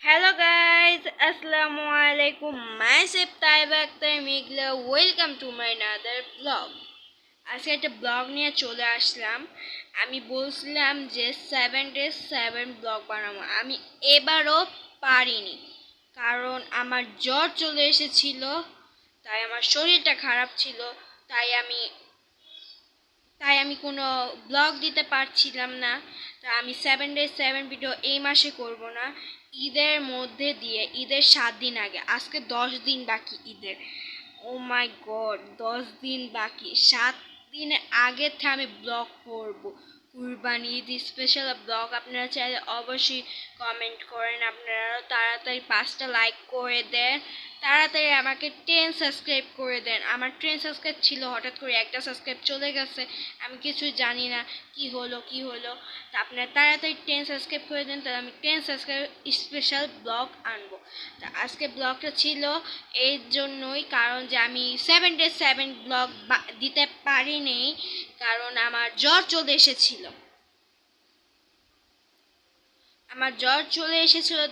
Hello guys, Assalamu alaikum. Myself Taiba Akhtar Migla. Welcome to my another vlog. আজকে একটা blog নিয়ে চলে আসলাম। আমি বলছিলাম যে 7 days 7 ব্লগ বানাবো। আমি এবারও পারিনি, কারণ আমার জ্বর চলে এসেছিল, তাই আমার শরীরটা খারাপ ছিল, তাই আমি তাই আমি কোনো ব্লগ দিতে পারছিলাম না। তাই আমি 7 days 7 ভিডিও এই মাসে করব না, ঈদের মধ্যে দিয়ে, ঈদের 7 দিন আগে। আজকে 10 দিন বাকি ঈদের। ও মাই গড, 10 দিন বাকি। 7 দিনের আগে থেকে আমি ব্লগ করব। কুরবানি ঈদ স্পেশাল ব্লগ আপনারা চাইলে অবশ্যই কমেন্ট করেন। আপনারা তাড়াতাড়ি 5টা লাইক করে দেন, তাড়াতাড়ি আমাকে 10 সাবস্ক্রাইব করে দেন। আমার 10 সাবস্ক্রাইব ছিল, হঠাৎ করে একটা সাবস্ক্রাইব চলে গেছে, আমি কিছুই জানি না কি হলো। তা আপনারা তাড়াতাড়ি 10 সাবস্ক্রাইব করে দেন, তাহলে আমি 10 সাবস্ক্রাইব স্পেশাল ব্লগ আনবো। তা আজকে ব্লগটা ছিল এই জন্যই, কারণ যে আমি 7 days 7 ব্লগ দিতে পারিনি, কারণ আমার জ্বর চলে এসেছিল।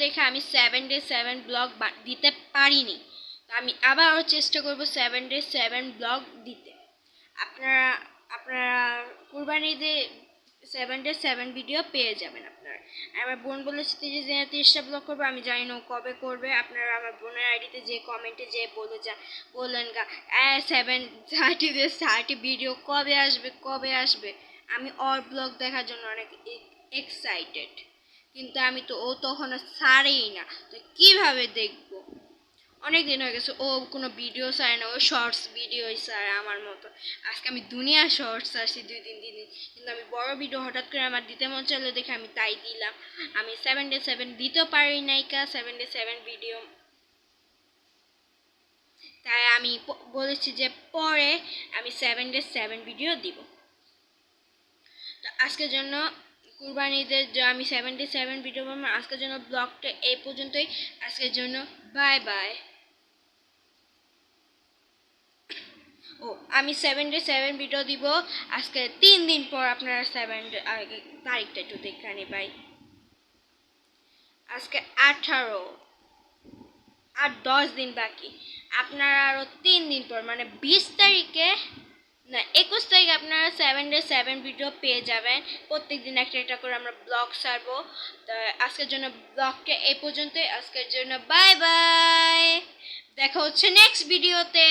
দেখে আমি 7 days 7 ব্লগ দিতে পারিনি। তো আমি আবারও চেষ্টা করব 7 days 7 ব্লগ দিতে। আপনারা আপনারা কুরবানিতে 7 days 7 ভিডিও পেয়ে যাবেন আপনারা। আমার বোন বলেছে যে 30টা ব্লগ করবে, আমি জানি না কবে করবে। আপনারা আমার বোনের আইডিতে যে কমেন্টে যে বললেন গা 30 days 30 ভিডিও কবে আসবে। আমি ওর ব্লগ দেখার জন্য অনেক এক্সাইটেড, কিন্তু আমি তো তখন ছাড়েই না, তো কিভাবে দেখবো? অনেক দিন হয়ে গেছে ও কোনো ভিডিও ছাড়ে না, ও শর্টস ভিডিও ছাড়ে আমার মতো। আজকে আমি দুনিয়া শর্টস ছাড়ছি 2-3 দিন, কিন্তু আমি বড় ভিডিও হঠাৎ করে আমার দিতে মন চাইলো দেখে আমি তাই দিলাম। আমি 7 days 7 দিতেও পারি নাই, 7 days 7 ভিডিও। তাই আমি বলেছি যে পরে আমি 7 days 7 ভিডিও দিব। তো আজকের জন্য কুরবানিদের আমি 7 days 7 ভিডিও বানাবো। আজকের জন্য ব্লগটা এই পর্যন্তই। আজকের জন্য বাই বাই। ও, আমি 7 days 7 ভিডিও দিব আজকে 3 দিন পর। আপনারা 7 তারিখটা একটু দেখে ভাই। আজকে 18, আর 10 দিন বাকি। আপনারা আরও 3 দিন পর মানে 20 তারিখে, না 21 তারিখে আপনারা 7 days 7 ভিডিও পেয়ে যাবেন। প্রত্যেকদিন একটা একটা করে আমরা ব্লগ ছাড়বো। তো আজকের জন্য ব্লগটা এই পর্যন্তই। আজকের জন্য বাই বাই, দেখা হচ্ছে নেক্সট ভিডিওতে।